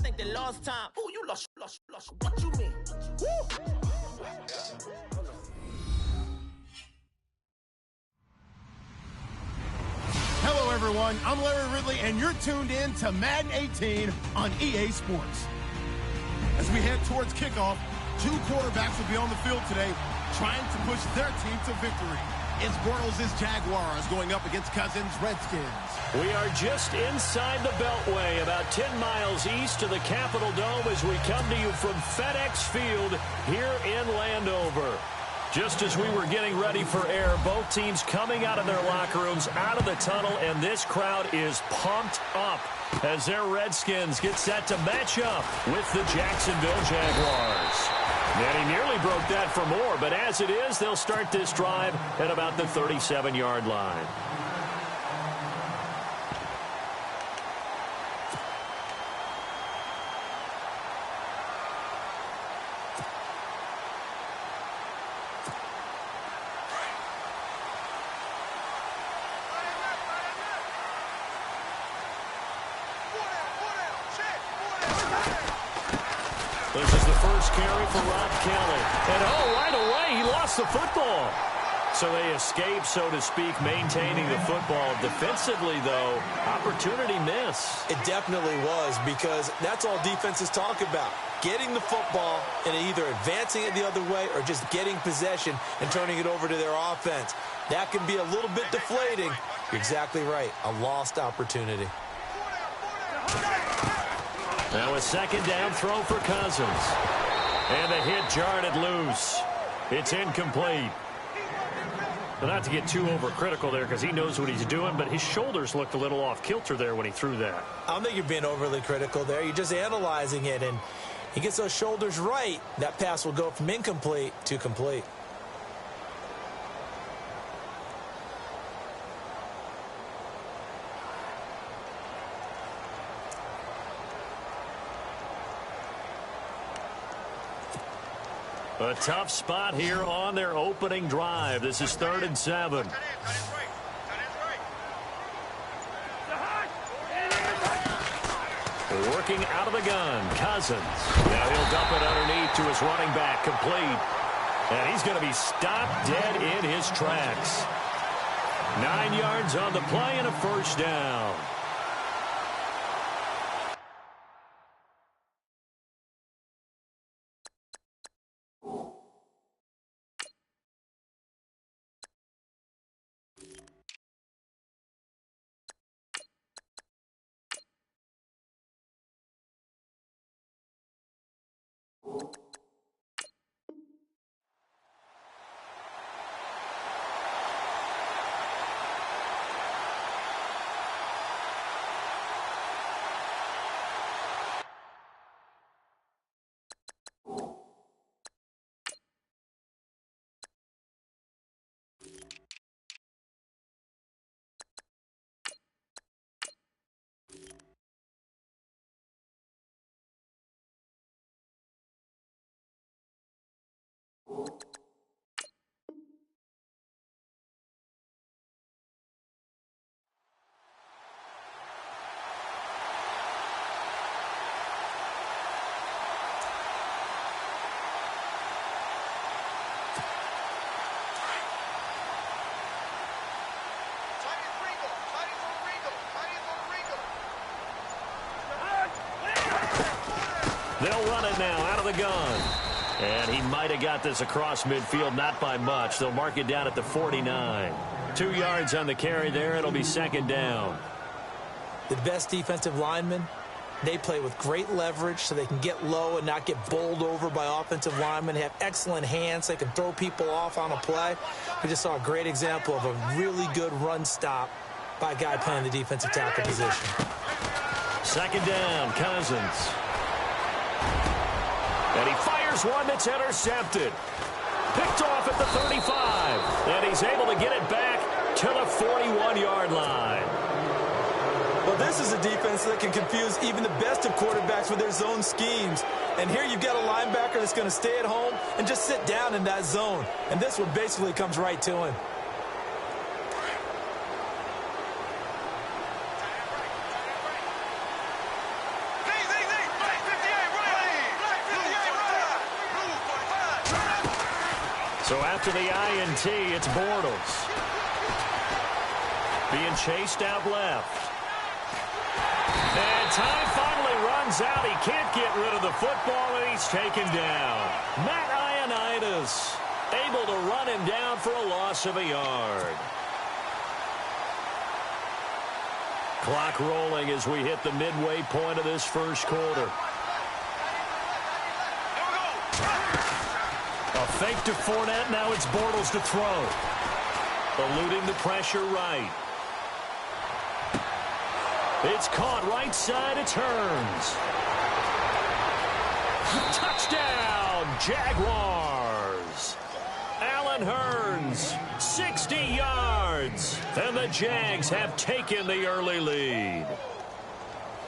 ain't the last time. Oh, you lost. What you mean? Woo! Hello, everyone. I'm Larry Ridley, and you're tuned in to Madden 18 on EA Sports. As we head towards kickoff, two quarterbacks will be on the field today trying to push their team to victory. It's Bortles' Jaguars going up against Cousins' Redskins. We are just inside the Beltway, about 10 miles east of the Capitol Dome as we come to you from FedEx Field here in Landover. Just as we were getting ready for air, both teams coming out of their locker rooms, out of the tunnel, and this crowd is pumped up as their Redskins get set to match up with the Jacksonville Jaguars. And he nearly broke that for more, but as it is, they'll start this drive at about the 37-yard line. This is the first carry for Rob Kelly. And, right away, he lost the football. So they escape, so to speak, maintaining the football. Defensively, though, opportunity miss. It definitely was, because that's all defenses talk about. Getting the football and either advancing it the other way or just getting possession and turning it over to their offense. That can be a little bit deflating. You're exactly right. A lost opportunity. Now a second down throw for Cousins. And the hit jarred it loose. It's incomplete. Well, not to get too overcritical there because he knows what he's doing, but his shoulders looked a little off kilter there when he threw that. I don't think you're being overly critical there. You're just analyzing it, and he gets those shoulders right. That pass will go from incomplete to complete. A tough spot here on their opening drive. This is 3rd and 7. Working out of the gun, Cousins. Now he'll dump it underneath to his running back, complete. And he's going to be stopped dead in his tracks. 9 yards on the play and a first down. They'll run it now out of the gun. And he might have got this across midfield, not by much. They'll mark it down at the 49. 2 yards on the carry there. It'll be second down. The best defensive linemen, they play with great leverage so they can get low and not get bowled over by offensive linemen. They have excellent hands. They can throw people off on a play. We just saw a great example of a really good run stop by a guy playing the defensive tackle position. Second down, Cousins. And he fires one that's intercepted. Picked off at the 35. And he's able to get it back to the 41-yard line. Well, this is a defense that can confuse even the best of quarterbacks with their zone schemes. And here you've got a linebacker that's going to stay at home and just sit down in that zone. And this one basically comes right to him. So after the INT, it's Bortles. Being chased out left. And time finally runs out. He can't get rid of the football, and he's taken down. Matt Ioannidis able to run him down for a loss of a yard. Clock rolling as we hit the midway point of this first quarter. A fake to Fournette. Now it's Bortles to throw. Eluding the pressure right. It's caught right side. It turns. Touchdown, Jaguars. Allen Hurns, 60 yards. And the Jags have taken the early lead.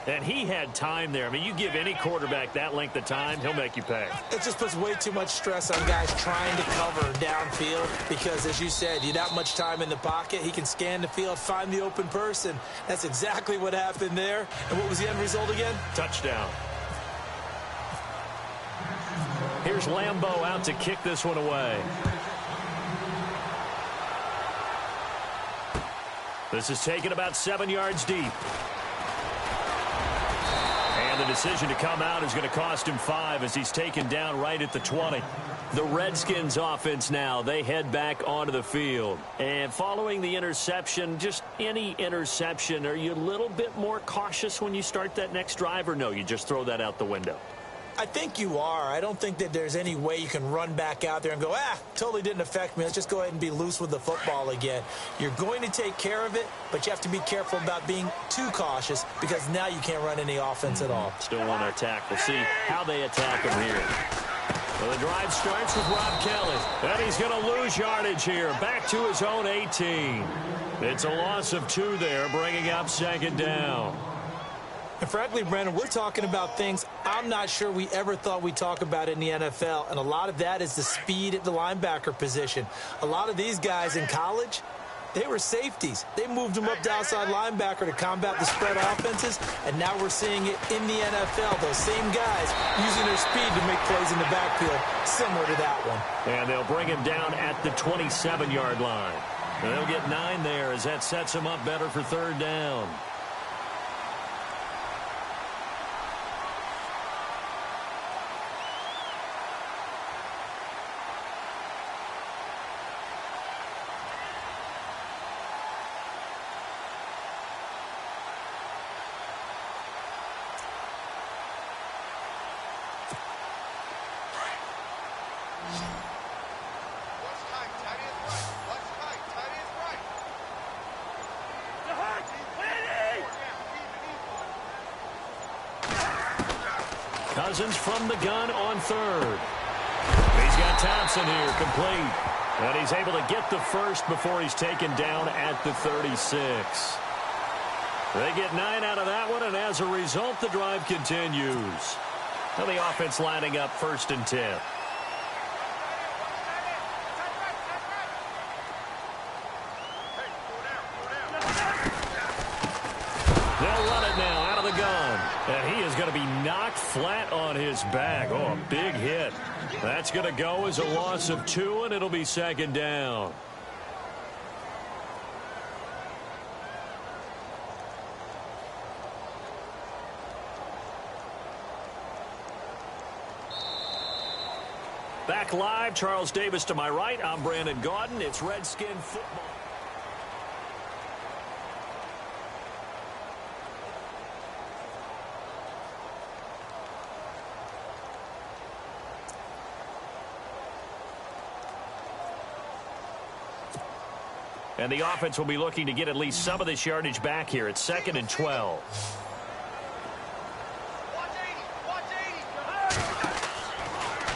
And he had time there. I mean, you give any quarterback that length of time, he'll make you pay. It just puts way too much stress on guys trying to cover downfield because, as you said, you don't have much time in the pocket. He can scan the field, find the open person. That's exactly what happened there. And what was the end result again? Touchdown. Here's Lambeau out to kick this one away. This is taken about 7 yards deep. And the decision to come out is going to cost him 5 as he's taken down right at the 20. The Redskins offense now, they head back onto the field. And following the interception, just any interception, are you a little bit more cautious when you start that next drive, or no, you just throw that out the window? I think you are. I don't think that there's any way you can run back out there and go, totally didn't affect me. Let's just go ahead and be loose with the football again. You're going to take care of it, but you have to be careful about being too cautious because now you can't run any offense at all. Still want to attack. We'll see how they attack him here. Well, the drive starts with Rob Kelly. And he's going to lose yardage here. Back to his own 18. It's a loss of 2 there, bringing up second down. And frankly, Brandon, we're talking about things I'm not sure we ever thought we'd talk about in the NFL. And a lot of that is the speed at the linebacker position. A lot of these guys in college, they were safeties. They moved them up to outside linebacker to combat the spread offenses. And now we're seeing it in the NFL. Those same guys using their speed to make plays in the backfield, similar to that one. And they'll bring him down at the 27-yard line. And they'll get 9 there as that sets him up better for third down. Cousins from the gun on third. He's got Thompson here, complete. And he's able to get the first before he's taken down at the 36. They get 9 out of that one, and as a result, the drive continues. Now the offense lining up 1st and 10. They'll run it now out of the gun. And he is going to be knocked flat on his back. Oh, a big hit. That's going to go as a loss of 2, and it'll be second down. Back live, Charles Davis to my right. I'm Brandon Gaudin. It's Redskin football. And the offense will be looking to get at least some of this yardage back here. It's 2nd and 12.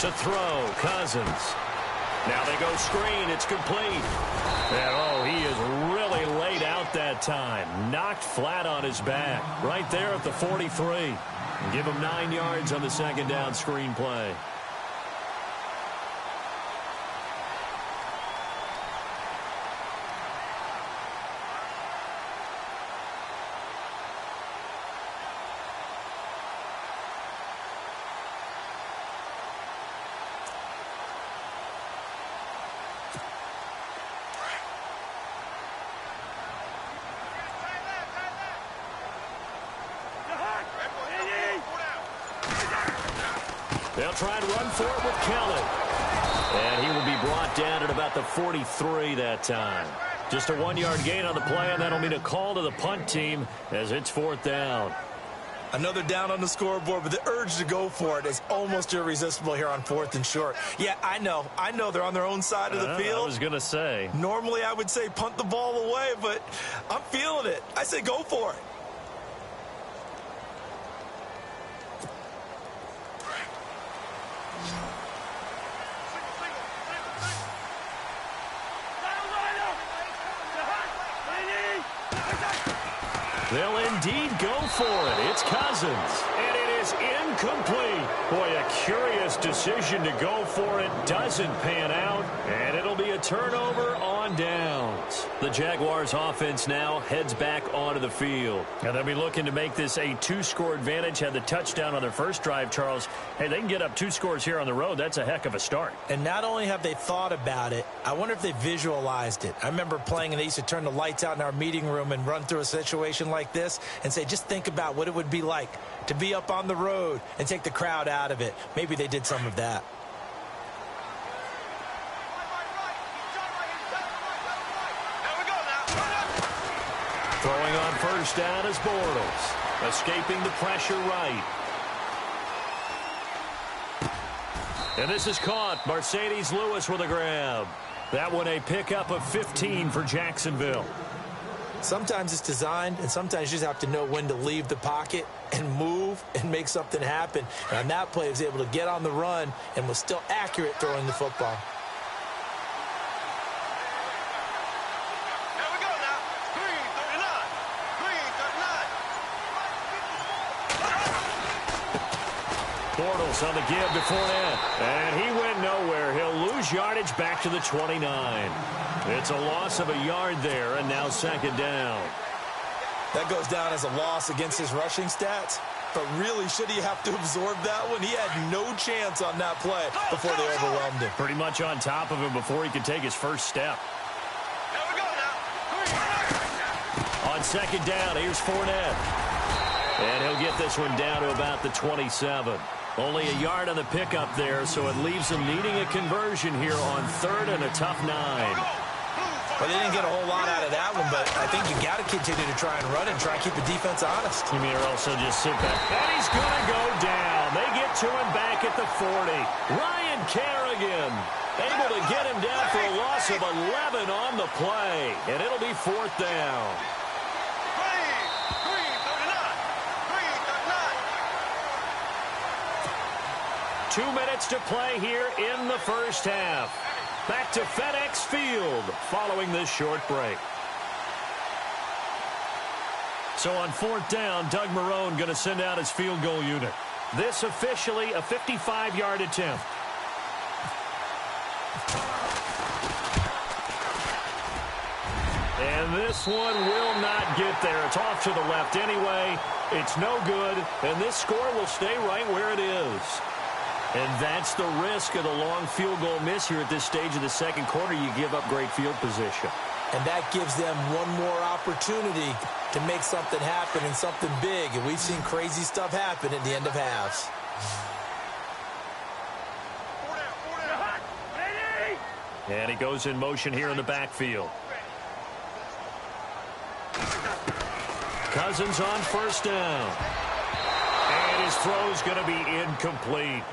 To throw, Cousins. Now they go screen. It's complete. And, he is really laid out that time. Knocked flat on his back. Right there at the 43. Give him 9 yards on the second down screen play. They'll try and run for it with Kelly. And he will be brought down at about the 43 that time. Just a 1-yard gain on the play, and that'll mean a call to the punt team as it's 4th down. Another down on the scoreboard, but the urge to go for it is almost irresistible here on 4th and short. Yeah, I know they're on their own side of the field. I was going to say. Normally I would say punt the ball away, but I'm feeling it. I say go for it. They'll indeed go for it. It's Cousins. And it is incomplete. Boy, a curious decision to go for it. Doesn't pan out. And it'll be a turnover on downs. The Jaguars offense now heads back onto the field. And they'll be looking to make this a 2-score advantage. Had the touchdown on their first drive, Charles. Hey, they can get up 2 scores here on the road. That's a heck of a start. And not only have they thought about it, I wonder if they visualized it. I remember playing and they used to turn the lights out in our meeting room and run through a situation like this and say, just think about what it would be like to be up on the road and take the crowd out of it. Maybe they did some of that. Throwing on first down is Bortles. Escaping the pressure right. And this is caught. Mercedes Lewis with a grab. That one a pickup of 15 for Jacksonville. Sometimes it's designed, and sometimes you just have to know when to leave the pocket and move and make something happen. And on that play, he was able to get on the run and was still accurate throwing the football. Bortles on the give to Fournette. And he went nowhere. He'll lose yardage back to the 29. It's a loss of a yard there, and now 2nd down. That goes down as a loss against his rushing stats. But really, should he have to absorb that one? He had no chance on that play before they overwhelmed him. Pretty much on top of him before he could take his first step. On 2nd down, here's Fournette. And he'll get this one down to about the 27. Only a yard on the pickup there, so it leaves them needing a conversion here on 3rd and a tough 9. Well, they didn't get a whole lot out of that one, but I think you got to continue to try and run and try and keep the defense honest. You mean, or also just sit back. And he's going to go down. They get to him back at the 40. Ryan Kerrigan able to get him down for a loss of 11 on the play. And it'll be 4th down. 2 minutes to play here in the first half. Back to FedEx Field following this short break. So on 4th down, Doug Marrone going to send out his field goal unit. This officially a 55-yard attempt. And this one will not get there. It's off to the left anyway. It's no good, and this score will stay right where it is. And that's the risk of the long field goal miss here at this stage of the second quarter. You give up great field position. And that gives them one more opportunity to make something happen and something big. And we've seen crazy stuff happen at the end of halves. And he goes in motion here in the backfield. Cousins on first down. And his throw's going to be incomplete.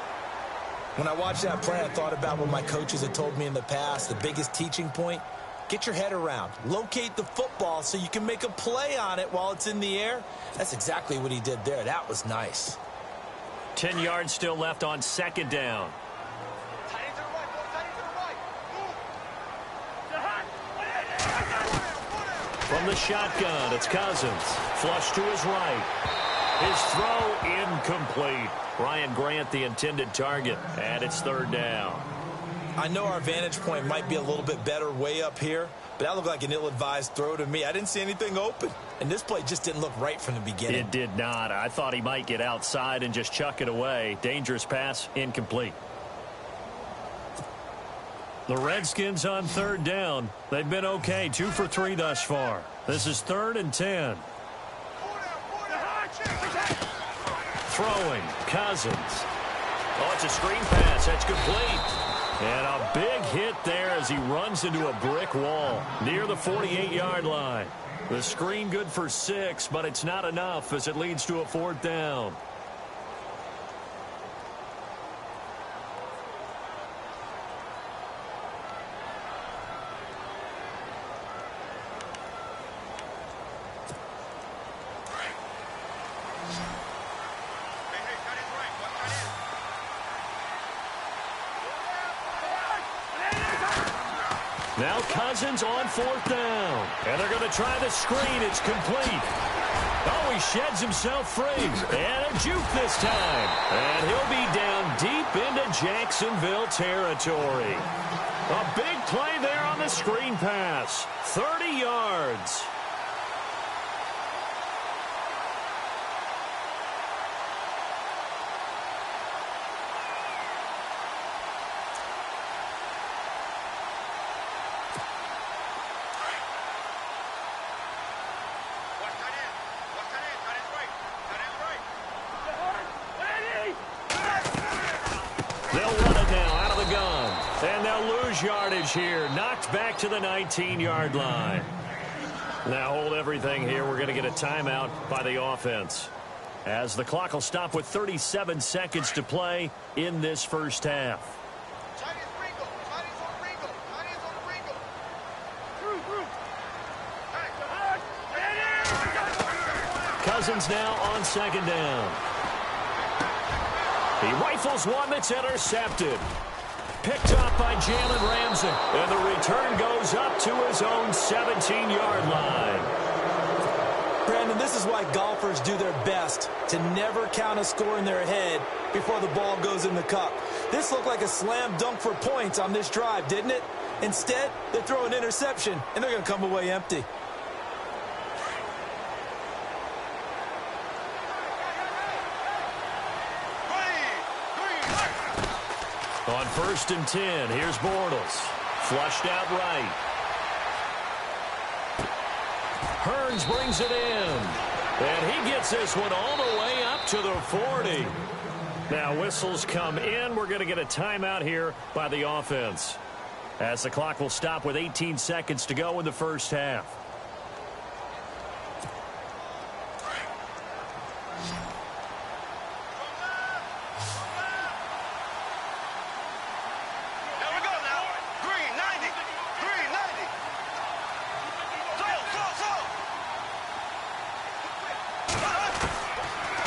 When I watched that play, I thought about what my coaches had told me in the past. The biggest teaching point, get your head around. Locate the football so you can make a play on it while it's in the air. That's exactly what he did there. That was nice. 10 yards still left on 2nd down. From the shotgun, it's Cousins. Flush to his right. His throw incomplete. Ryan Grant, the intended target, and it's 3rd down. I know our vantage point might be a little bit better way up here, but that looked like an ill-advised throw to me. I didn't see anything open, and this play just didn't look right from the beginning. It did not. I thought he might get outside and just chuck it away. Dangerous pass, incomplete. The Redskins on 3rd down. They've been okay, 2 for 3 thus far. This is 3rd and 10. Throwing, Cousins. Oh, it's a screen pass. That's complete. And a big hit there as he runs into a brick wall near the 48-yard line. The screen good for 6, but it's not enough as it leads to a 4th down. Now Cousins on 4th down. And they're going to try the screen. It's complete. Oh, he sheds himself free. And a juke this time. And he'll be down deep into Jacksonville territory. A big play there on the screen pass. 30 yards. Yardage here, knocked back to the 19-yard line. Now hold everything here. We're going to get a timeout by the offense, as the clock will stop with 37 seconds to play in this first half. Cousins now on 2nd down. He rifles one that's intercepted. Picked up by Jalen Ramsey. And the return goes up to his own 17-yard line. Brandon, this is why golfers do their best to never count a score in their head before the ball goes in the cup. This looked like a slam dunk for points on this drive, didn't it? Instead, they throw an interception, and they're going to come away empty. On 1st and 10, here's Bortles. Flushed out right. Hearns brings it in. And he gets this one all the way up to the 40. Now whistles come in. We're going to get a timeout here by the offense, as the clock will stop with 18 seconds to go in the first half.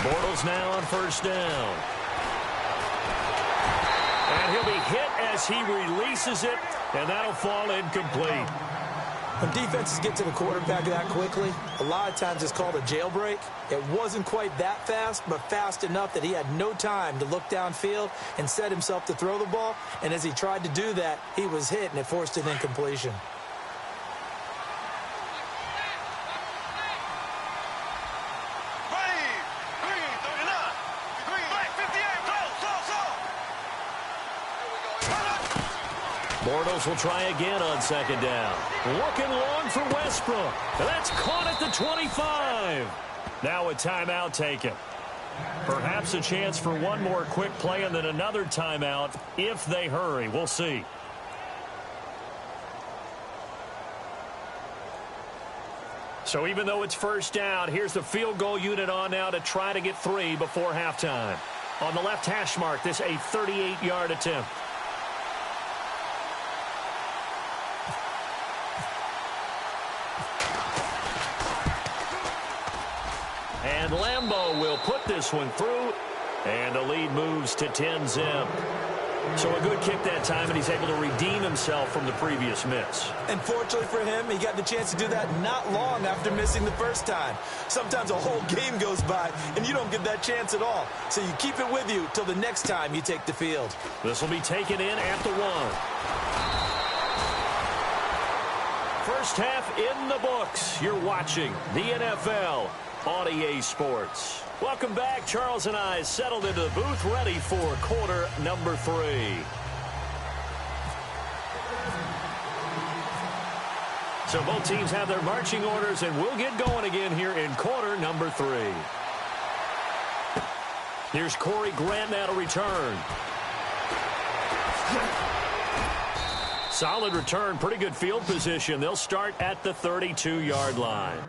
Bortles now on 1st down. And he'll be hit as he releases it, and that'll fall incomplete. When defenses get to the quarterback that quickly, a lot of times it's called a jailbreak. It wasn't quite that fast, but fast enough that he had no time to look downfield and set himself to throw the ball. And as he tried to do that, he was hit, and it forced an incompletion. Bortles will try again on 2nd down. Looking long for Westbrook. That's caught at the 25. Now a timeout taken. Perhaps a chance for one more quick play and then another timeout if they hurry. We'll see. So even though it's 1st down, here's the field goal unit on now to try to get 3 before halftime. On the left hash mark, this a 38-yard attempt. And Lambeau will put this one through, and the lead moves to 10-zip. So a good kick that time, and he's able to redeem himself from the previous miss. And fortunately for him, he got the chance to do that not long after missing the first time. Sometimes a whole game goes by, and you don't get that chance at all. So you keep it with you till the next time you take the field. This will be taken in at the 1. First half in the books. You're watching the NFL on EA Sports. Welcome back. Charles and I settled into the booth, ready for quarter number 3. So both teams have their marching orders, and we'll get going again here in quarter number 3. Here's Corey Grant now to return. Solid return, pretty good field position. They'll start at the 32-yard line.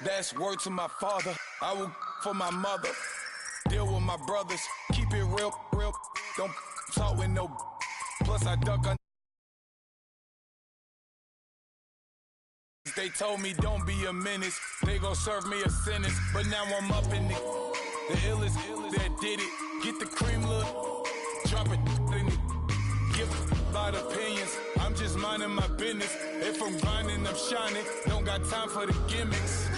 That's word to my father. I will for my mother. Deal with my brothers. Keep it real. Don't talk with no. Plus I duck on. They told me don't be a menace. They gon' serve me a sentence. But now I'm up in the illest that did it. Get the cream look. Drop it in it. Give a lot of opinions. I'm just minding my business. If I'm grinding, I'm shining. Don't got time for the gimmicks.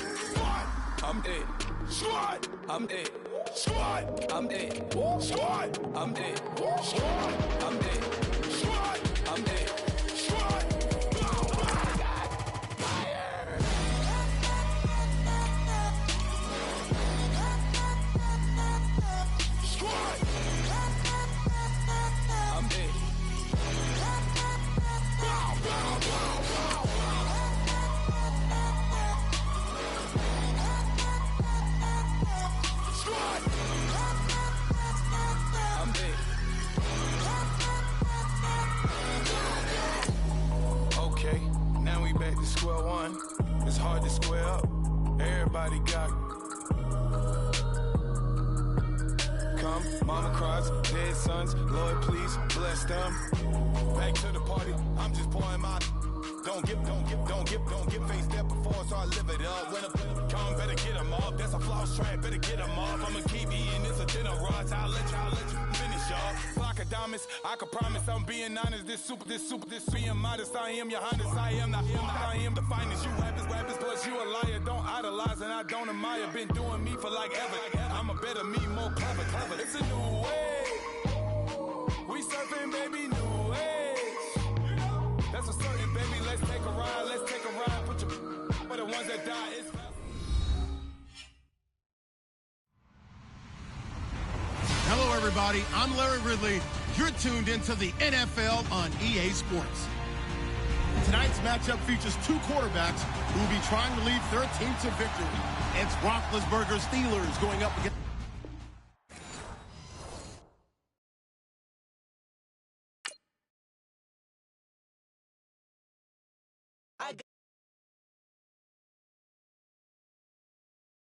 I'm it. Squad. I'm it. Squad. I'm it. Squad. I'm it. Squad. I'm it. Squad. I'm it. Squad. Square one, it's hard to square up. Everybody got come, mama cries, dead sons. Lord, please bless them. Back to the party, I'm just pouring my. Don't get faced that before, so I live it up. When a come, better get them off. That's a floss track, better get them off. I'ma keep eating, it's a dinner rush. I'll let you finish off. Flock of diamonds, I can promise I'm being honest. This being modest. I am your highness, I am the finest. You rappers, plus you a liar. Don't idolize and I don't admire. Been doing me for like ever. I'm a better me, more clever. It's a new way. We surfing, baby, new age. That's a certain, baby. Let's take a ride. Put your for the ones that die. It's Hello, everybody. I'm Larry Ridley. You're tuned into the NFL on EA Sports. Tonight's matchup features two quarterbacks who will be trying to lead their team to victory. It's Roethlisberger's Steelers going up against